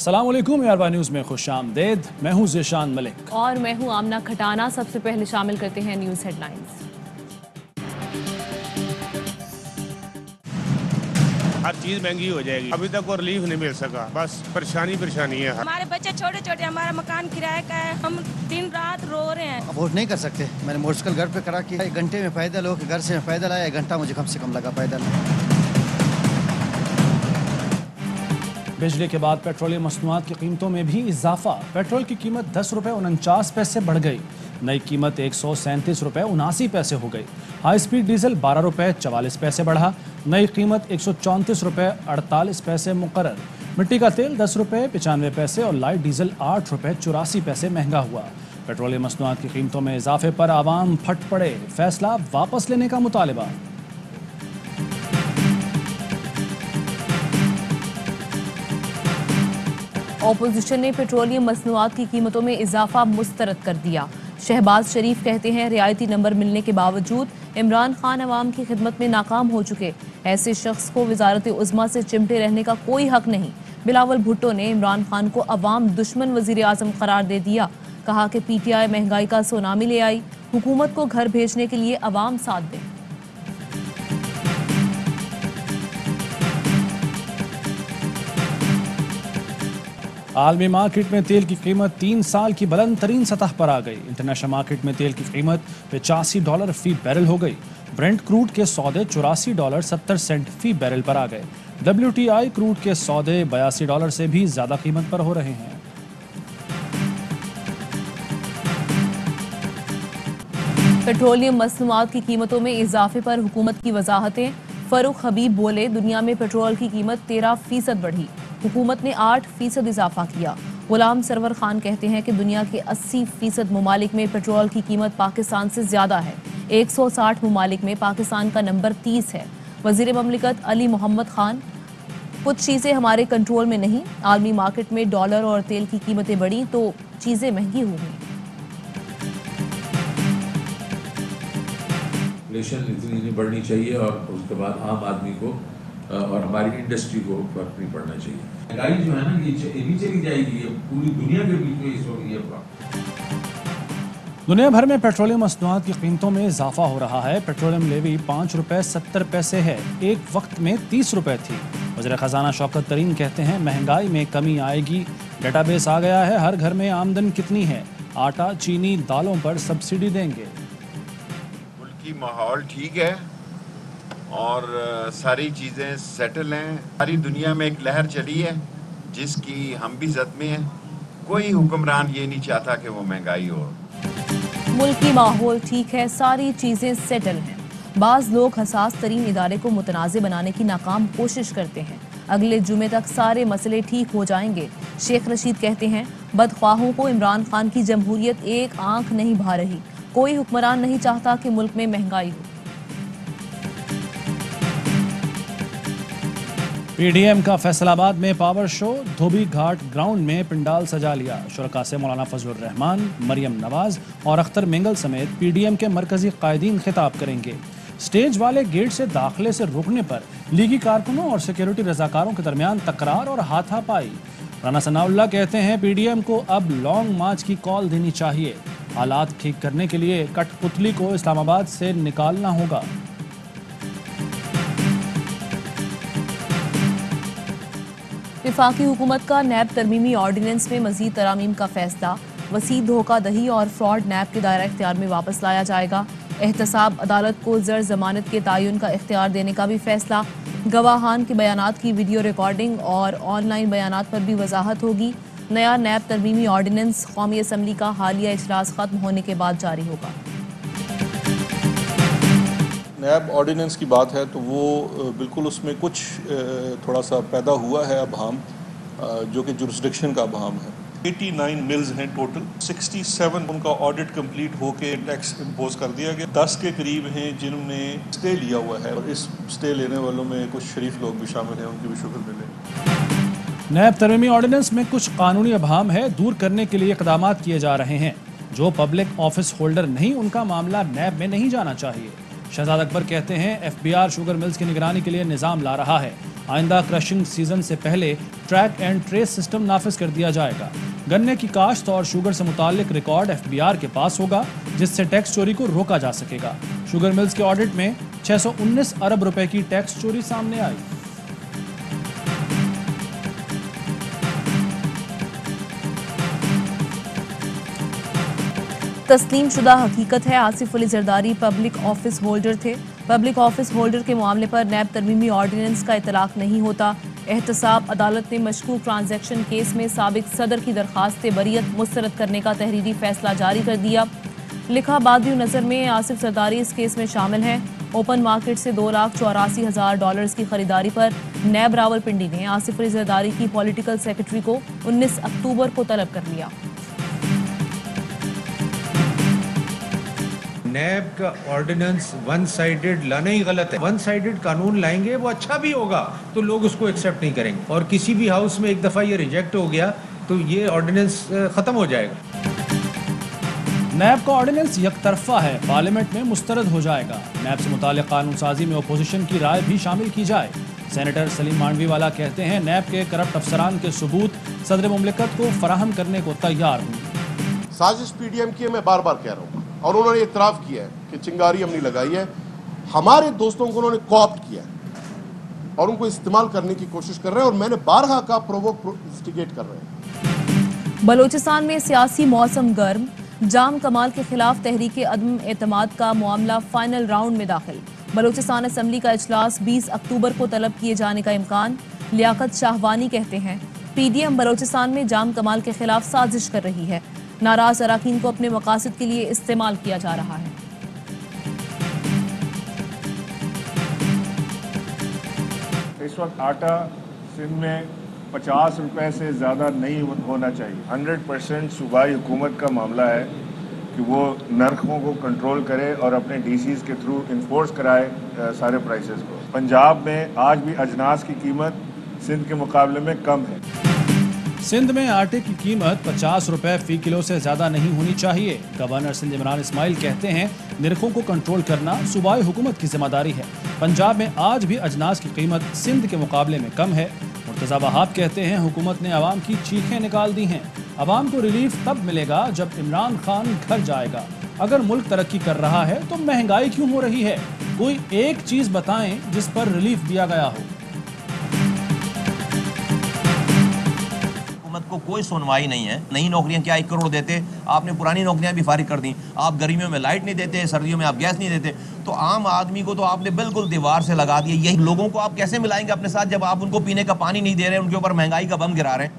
अस्सलाम वालेकुम यारबा न्यूज़ में खुश आमदेद। मैं हूं ज़ीशान मलिक और मैं हूं आमना खटाना। सबसे पहले शामिल करते हैं न्यूज़ हेडलाइंस। हर चीज महंगी हो जाएगी, अभी तक कोई रिलीफ नहीं मिल सका, बस परेशानी है। हमारे बच्चे छोटे छोटे, हमारा मकान किराए का है, हम दिन रात रो रहे हैं। अफोर्ड नहीं कर सकते। मैंने मोटरसाइकिल घर पे करा कि 1 घंटे में पैदल हो के घर से पैदल आया, 1 घंटा मुझे कम से कम लगा पैदल। बिजली के बाद पेट्रोलियम मसनूआत की कीमतों में भी इजाफा। पेट्रोल की कीमत 10 रुपये 49 पैसे बढ़ गई। नई कीमत 137 रुपये 79 पैसे हो गई। हाई स्पीड डीजल 12 रुपये 44 पैसे बढ़ा। नई कीमत 134 रुपये 48 पैसे मुकर्रर। मिट्टी का तेल 10 रुपये 95 पैसे और लाइट डीजल 8 रुपये 84 पैसे महंगा हुआ। पेट्रोलियम मसनूआत की कीमतों में इजाफे पर आवाम फट पड़े। फैसला वापस लेने का मुतालबा। ऑपोजिशन ने पेट्रोलियम मसनूआत की कीमतों में इजाफा मुस्तरद कर दिया। शहबाज शरीफ कहते हैं रियायती नंबर मिलने के बावजूद इमरान खान अवाम की खिदमत में नाकाम हो चुके। ऐसे शख्स को वजारत उज़्मा से चिमटे रहने का कोई हक नहीं। बिलावल भुट्टो ने इमरान खान को अवाम दुश्मन वजीर आज़म करार दे दिया। कहा कि PTI महंगाई का सुनामी ले आई, हुकूमत को घर भेजने के लिए अवाम साथ दें। आलमी मार्केट में तेल की कीमत 3 साल की बुलंद तरीन सतह पर आ गई। इंटरनेशनल मार्केट में तेल की कीमत $85 फी बैरल हो गई। ब्रेंट क्रूड के सौदे $84.70 फी बैरल पर आ गए। WTI क्रूड के सौदे $82 से भी ज्यादा कीमत पर हो रहे हैं। पेट्रोलियम मसनूआत की कीमतों में इजाफे पर हुकूमत की वजाहतें। फरूख हबीब बोले, दुनिया में पेट्रोल की कीमत 13% बढ़ी, हुकूमत ने 8% इजाफा किया। गुलाम सरवर खान कहते हैं कि दुनिया के 80% ममालिक में पेट्रोल की कीमत पाकिस्तान से ज्यादा है। 160 ममालिक में पाकिस्तान का नंबर 30 है। वजीर ममलिकत अली मोहम्मद खान, कुछ चीज़ें हमारे कंट्रोल में नहीं। आलमी मार्केट में डॉलर और तेल की कीमतें बढ़ी तो चीज़ें महंगी हो गई। इन्फ्लेशन इतनी नहीं बढ़नी चाहिए और उसके बाद आम आदमी को और हमारी इंडस्ट्री को फर्क नहीं पड़ना चाहिए। महंगाई जो है ना ये नहीं चली जाएगी, ये पूरी दुनिया के बीच में इस वक्त ये दुनिया भर में पेट्रोलियम मसनूआत की कीमतों में इजाफा हो रहा है। पेट्रोलियम लेवी 5 रुपये 70 पैसे है, एक वक्त में 30 रुपये थी। वज़ीर ख़जाना शौकत तरीन कहते हैं महंगाई में कमी आएगी। डेटाबेस आ गया है, हर घर में आमदन कितनी है, आटा चीनी दालों पर सब्सिडी देंगे। की माहौल ठीक है और सारी चीज़ें सेटल हैं। सारी दुनिया में एक लहर चली है जिसकी हम भी जद में हैं। कोई हुक्मरान ये नहीं चाहता कि वो महंगाई हो। मुल्की माहौल ठीक है, सारी चीज़ें सेटल हैं। बाज़ लोग हसास तरीन इदारे को मुतनाज़े बनाने की नाकाम कोशिश करते हैं। अगले जुमे तक सारे मसले ठीक हो जाएंगे। शेख रशीद कहते हैं बदख्वाहों को इमरान खान की जमहूरियत एक आंख नहीं भा रही। कोई हुक्मरान नहीं चाहता कि मुल्क में महंगाई हो। PDM का फैसलाबाद में पावर शो। धोबी घाट ग्राउंड में पिंडाल सजा लिया। शुरका से मौलाना फजलुर रहमान, मरियम नवाज और अख्तर मिंगल समेत PDM के मरकजी कायदीन खिताब करेंगे। स्टेज वाले गेट से दाखिले से रुकने पर लीगी कारकुनों और सिक्योरिटी रजाकारों के दरमियान तकरार और हाथापाई। राना सनाउल्लाह कहते हैं PDM को अब लॉन्ग मार्च की कॉल देनी चाहिए। हालात ठीक करने के लिए कठपुतली को इस्लामाबाद से निकालना होगा। वफाकी हुकूमत का नैब तरमीमी ऑर्डिनेंस में मजीद तरामीम का फैसला। वसी धोखादही और फ्रॉड नैब के दायरा इख्तियार में वापस लाया जाएगा। एहतसाब अदालत को जर जमानत के तयन का इख्तियार देने का भी फैसला। गवाहान के बयानात की वीडियो रिकॉर्डिंग और ऑनलाइन बयानात पर भी वजाहत होगी। नया नैब तरमीमी ऑर्डिनेंस कौमी असम्बली का हालिया इजलास खत्म होने के बाद जारी होगा। नैब ऑर्डिनेंस की बात है तो वो बिल्कुल उसमें कुछ थोड़ा सा पैदा हुआ है अभाम, जो कि जुरिस्डिक्शन का अभाम है। 89 मिल्स हैं टोटल, 67 उनका ऑडिट कंप्लीट होके टैक्स इम्पोज कर दिया गया। 10 के करीब हैं जिन्होंने स्टे लिया हुआ है और इस स्टे लेने वालों में कुछ शरीफ लोग भी शामिल हैं, उनकी भी शुक्र मिले। नैब तरमीमी ऑर्डिनेंस में कुछ कानूनी अभाम है, दूर करने के लिए इकदाम किए जा रहे हैं। जो पब्लिक ऑफिस होल्डर नहीं, उनका मामला नैब में नहीं जाना चाहिए। शहजाद अकबर कहते हैं FBR शुगर मिल्स की निगरानी के लिए निज़ाम ला रहा है। आइंदा क्रशिंग सीजन से पहले ट्रैक एंड ट्रेस सिस्टम नाफिज कर दिया जाएगा। गन्ने की काश्त और शुगर से मुताल्लिक रिकॉर्ड FBR के पास होगा, जिससे टैक्स चोरी को रोका जा सकेगा। शुगर मिल्स के ऑडिट में 619 अरब रुपए की टैक्स चोरी सामने आई। तस्लीम शुदा हकीकत है, Asif Ali Zardari public office holder थे। पब्लिक ऑफिस होल्डर के मामले पर नैब तरमीमी ऑर्डिनेंस का इतलाक नहीं होता। एहतसाब अदालत ने मशकूक ट्रांजैक्शन केस में साबिक सदर की दरखास्त बरीयत मुस्तरद करने का तहरीरी फैसला जारी कर दिया। लिखा बादियों नज़र में आसिफ जरदारी इस केस में शामिल हैं। ओपन मार्केट से $2,84,000 की खरीदारी पर नैब रावलपिंडी ने आसिफ अली जरदारी की पॉलिटिकल सेक्रेटरी को 19 अक्टूबर को तलब कर लिया। नैब का ऑर्डिनेंस वन साइडेड लाना ही गलत है। वन साइडेड कानून लाएंगे वो अच्छा भी होगा तो लोग उसको एक्सेप्ट नहीं करेंगे, और किसी भी हाउस में एक दफ़ा ये रिजेक्ट हो गया तो ये ऑर्डिनेंस ख़त्म हो जाएगा। नैब का ऑर्डिनेंस यकतरफा है, पार्लियामेंट में मुस्तरद हो जाएगा। नैब से मुताल्लिक़ कानून साजी में अपोजिशन की राय भी शामिल की जाए। सेनेटर सलीम मांडवीवाला कहते हैं नैब के करप्ट अफसरान के सबूत सदर मुमलिकत को फराहम करने को तैयार हूँ। साजिश PDM की है, मैं बार बार कह रहा हूँ, और उन्होंने इतराफ़ किया है कि चिंगारी हमने लगाई है। हमारे दोस्तों को उन्होंने कॉप्ट किया है और उनको इस्तेमाल करने की कोशिश कर रहे हैं, और मैंने बारहा का प्रोवोक इंस्टिगेट कर रहे हैं। बलोचिस्तान में सियासी मौसम गर्म, जाम कमाल के खिलाफ तहरीक अदम एतमाद का मामला फाइनल राउंड में दाखिल। बलोचिस्तान असम्बली का इजलास 20 अक्टूबर को तलब किए जाने का इम्कान। लियाकत शाहवानी कहते हैं PDM बलोचिस्तान में जाम कमाल के खिलाफ साजिश कर रही है। नाराज अराकीन को अपने मकासद के लिए इस्तेमाल किया जा रहा है। इस वक्त आटा सिंध में 50 रुपए से ज़्यादा नहीं होना चाहिए। 100% सूबाई हुकूमत का मामला है कि वो नरखों को कंट्रोल करे और अपने DCs के थ्रू इन्फोर्स कराए सारे प्राइसेस को। पंजाब में आज भी अजनास की कीमत सिंध के मुकाबले में कम है। सिंध में आटे की कीमत 50 रुपए फी किलो से ज़्यादा नहीं होनी चाहिए। गवर्नर सिंध इमरान इस्माइल कहते हैं निरखों को कंट्रोल करना सूबाई हुकूमत की जिम्मेदारी है। पंजाब में आज भी अजनास की कीमत सिंध के मुकाबले में कम है। मुर्तज़ा वहाब कहते हैं हुकूमत ने आवाम की चीखें निकाल दी हैं। आवाम को रिलीफ तब मिलेगा जब इमरान खान घर जाएगा। अगर मुल्क तरक्की कर रहा है तो महंगाई क्यों हो रही है? कोई एक चीज़ बताएं जिस पर रिलीफ दिया गया हो। को कोई सुनवाई नहीं है। नई नौकरियां क्या 1 करोड़ देते, आपने पुरानी नौकरियां भी फारिग कर दी। आप गर्मियों में लाइट नहीं देते, सर्दियों में आप गैस नहीं देते, तो आम आदमी को तो आपने बिल्कुल दीवार से लगा दिया। यही लोगों को आप कैसे मिलाएंगे अपने साथ जब आप उनको पीने का पानी नहीं दे रहे, उनके ऊपर महंगाई का बम गिरा रहे हैं।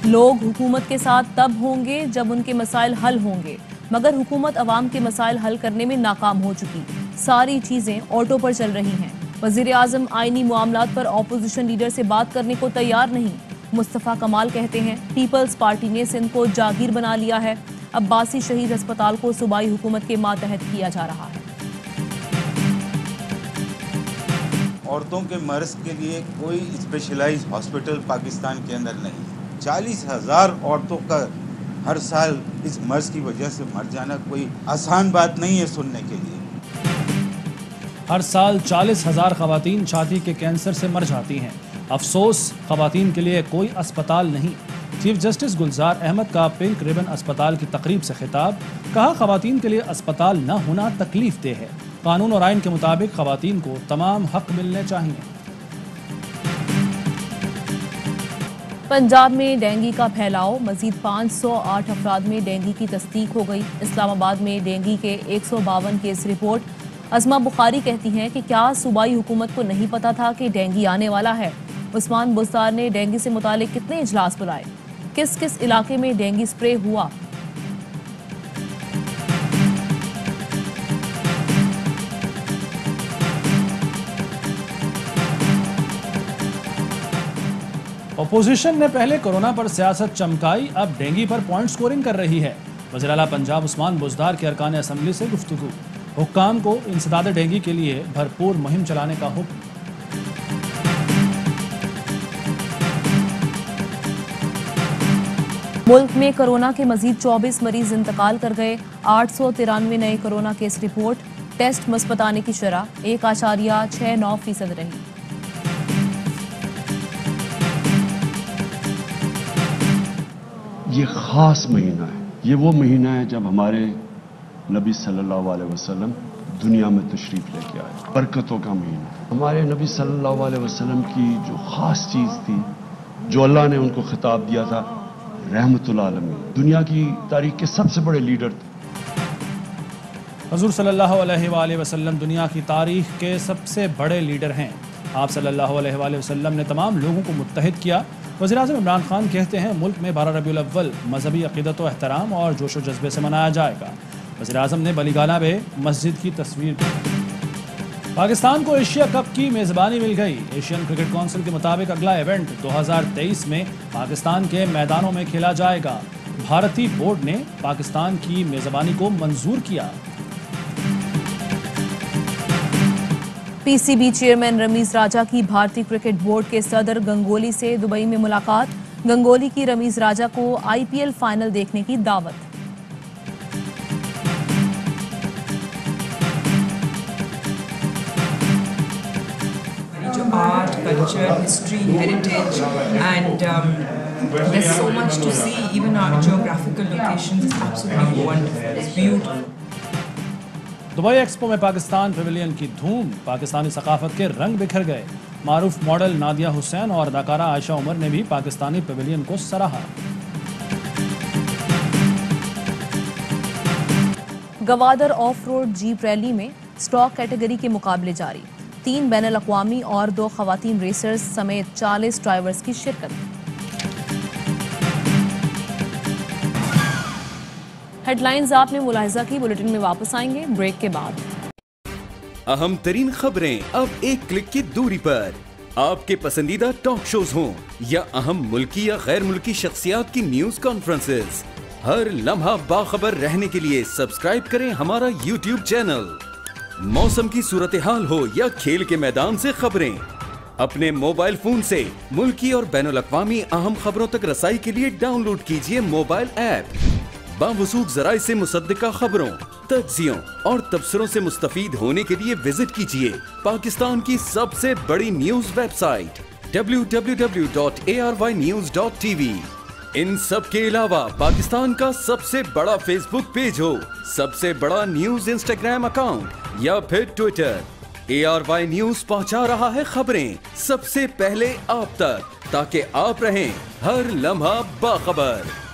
लोग हुकूमत के साथ तब होंगे जब उनके मसाइल हल होंगे, मगर हुकूमत अवाम के मसाइल हल करने में नाकाम हो चुकी। सारी चीजें ऑटो पर चल रही हैं। वजीर आजम आईनी मामलात पर ऑपोजिशन लीडर से बात करने को तैयार नहीं। मुस्तफ़ा कमाल कहते हैं पीपल्स पार्टी ने सिंध को जागीर बना लिया है। अब्बासी शहीद अस्पताल को सूबाई हुकूमत के मातहत किया जा रहा है। औरतों के मर्ज के लिए कोई स्पेशलाइज हॉस्पिटल पाकिस्तान के अंदर नहीं है। 40,000 औरतों का हर साल इस मर्ज की वजह से मर जाना कोई आसान बात नहीं है सुनने के लिए। हर साल 40,000 खवातीन छाती के कैंसर से मर जाती हैं। अफसोस खवातीन के लिए कोई अस्पताल नहीं। चीफ जस्टिस गुलजार अहमद का पिंक रिबन अस्पताल की तकरीब से खिताब। कहा खवातीन के लिए अस्पताल न होना तकलीफ दे है। कानून और आइन के मुताबिक खवातीन को तमाम हक मिलने चाहिए। पंजाब में डेंगू का फैलाव, मजीद 508 अफराद में डेंगू की तस्दीक हो गई। इस्लामाबाद में डेंगू के 152 केस रिपोर्ट। अज़मा बुखारी कहती हैं कि क्या सूबाई हुकूमत को नहीं पता था कि डेंगू आने वाला है? उस्मान बुस्तार ने डेंगू से मुतालिक कितने इजलास बुलाए? किस किस इलाके में डेंगू स्प्रे हुआ? अपोजिशन ने पहले कोरोना पर सियासत चमकाई, अब डेंगू पर पॉइंट स्कोरिंग कर रही है। वज़ीर आला पंजाब उस्मान बुज़दार के अरकान असम्बली से गुफ्तगू। हुक्काम को इंसदाद डेंगू के लिए भरपूर मुहिम चलाने का हुक्म। मुल्क में कोरोना के मजीद 24 मरीज इंतकाल कर गए। 893 नए कोरोना केस रिपोर्ट। टेस्ट मुस्बत आने की शरह 1.69% रही। ये ख़ास महीना है। ये वो महीना है जब हमारे नबी सल्लल्लाहु अलैहि वसल्लम दुनिया में तशरीफ़ लेके आए। बरकतों का महीना। हमारे नबी सल्लल्लाहु अलैहि वसल्लम की जो ख़ास चीज़ थी, जो अल्लाह ने उनको खिताब दिया था, रहमतुल आलमीन, दुनिया की तारीख के सबसे बड़े लीडर थे। हुज़ूर सल्लल्लाहु अलैहि वसल्लम दुनिया की तारीख के सबसे बड़े लीडर हैं। आप सल्लल्लाहु अलैहि वसल्लम ने तमाम लोगों को मुत्तहिद किया। वज़ीर-ए-आज़म इमरान खान कहते हैं मुल्क में 12 रबीउल अव्वल मजहबी अक़ीदत व एहतराम और जोश व जज्बे से मनाया जाएगा। वज़ीर-ए-आज़म ने बलीगाना में मस्जिद की तस्वीर दी। पाकिस्तान को एशिया कप की मेज़बानी मिल गई। एशियन क्रिकेट काउंसिल के मुताबिक अगला इवेंट 2023 में पाकिस्तान के मैदानों में खेला जाएगा। भारतीय बोर्ड ने पाकिस्तान की मेज़बानी को मंजूर किया। पीसीबी चेयरमैन रमीज राजा की भारतीय क्रिकेट बोर्ड के सदर गंगोली से दुबई में मुलाकात। गंगोली की रमीज राजा को आईपीएल फाइनल देखने की दावत। जो art, culture, history, heritage and there's so much to see. Even our geographical locations is absolutely wonderful. It's beautiful. Dubai expo में पाकिस्तान पेविलियन की धूम। पाकिस्तानी सकाफत के रंग बिखर गए। मारूफ मॉडल नादिया हुसैन और अदाकारा आयशा उमर ने भी पाकिस्तानी पेविलियन को सराहा। Gwadar of road jeep rally में स्टॉक कैटेगरी के मुकाबले जारी। 3 बैनुल-अक़वामी और 2 ख़वातीन रेसर्स समेत 40 ड्राइवर्स की शिरकत। हेडलाइंस आपने मुलाहिजा की। बुलेटिन में वापस आएंगे ब्रेक के बाद। अहम तरीन खबरें अब एक क्लिक की दूरी पर। आपके पसंदीदा टॉक शोज हों या अहम मुल्की या गैर मुल्की शख्सियात की न्यूज कॉन्फ्रेंसेस, हर लम्हा बाखबर रहने के लिए सब्सक्राइब करें हमारा YouTube चैनल। मौसम की सूरत हाल हो या खेल के मैदान से खबरें, अपने मोबाइल फोन से मुल्की और बैनुल-अक़वामी अहम खबरों तक रसाई के लिए डाउनलोड कीजिए मोबाइल ऐप। बावसूख ज़राए से मुसद्दिका खबरों, तज्ज़ियों और तबसरों से मुस्तफ़ीद होने के लिए विजिट कीजिए पाकिस्तान की सबसे बड़ी न्यूज वेबसाइट www.arYnews.tv। इन सब के अलावा पाकिस्तान का सबसे बड़ा फेसबुक पेज हो, सबसे बड़ा न्यूज इंस्टाग्राम अकाउंट या फिर ट्विटर, ARY न्यूज पहुंचा रहा है खबरें सबसे पहले आप तक, ताकि आप रहें हर लम्हा बाखबर।